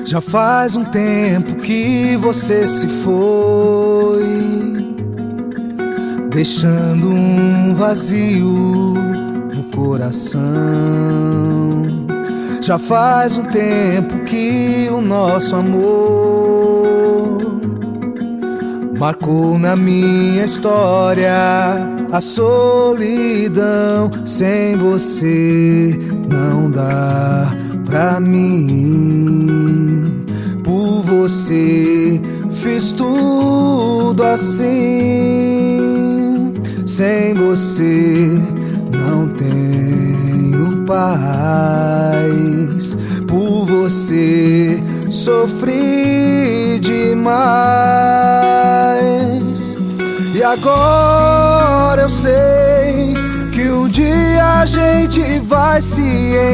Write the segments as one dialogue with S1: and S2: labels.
S1: Já faz um tempo que você se foi, deixando um vazio no coração. Já faz um tempo que o nosso amor marcou na minha história a solidão. Sem você não dá pra mim. Por você fiz tudo assim. Sem você não tenho paz. Por você sofri demais. E agora eu sei que um dia a gente vai se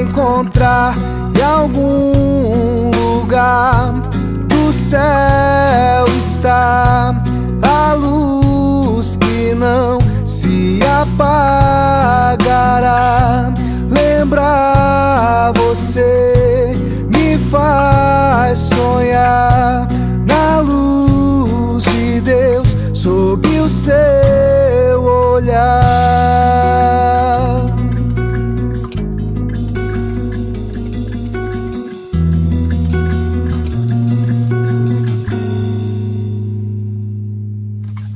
S1: encontrar em algum lugar do céu. Está a luz que não se apagará. Lembrar você me faz sonhar na luz de Deus, sob o seu olhar.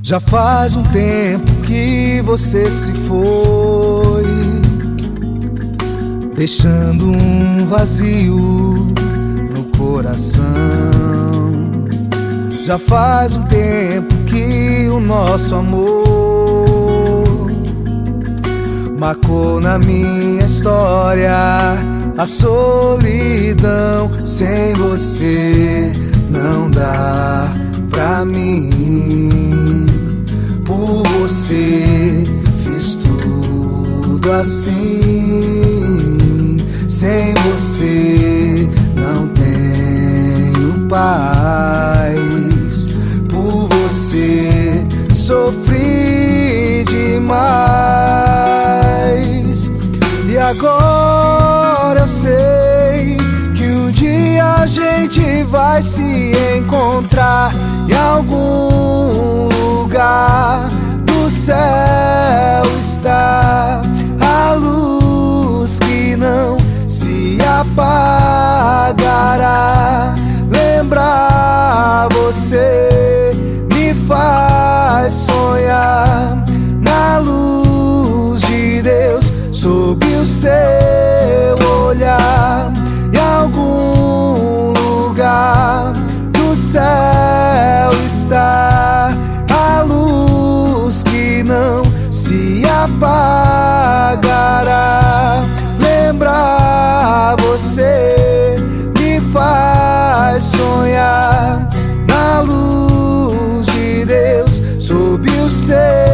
S1: Já faz um tempo que você se foi, deixando um vazio no coração. Já faz um tempo que o nosso amor marcou na minha história a solidão. Sem você não dá pra mim. Por você fiz tudo assim. Sem você não tenho paz. Por você sofri demais. E agora eu sei que um dia a gente vai se encontrar em algum lugar do céu. Está a luz que não se apagará. Lembrar você me faz sonhar na luz de Deus, sob o seu olhar. Em algum lugar do céu está a luz que não se apagará. Lembrar você me faz sonhar na luz de Deus, sob o seu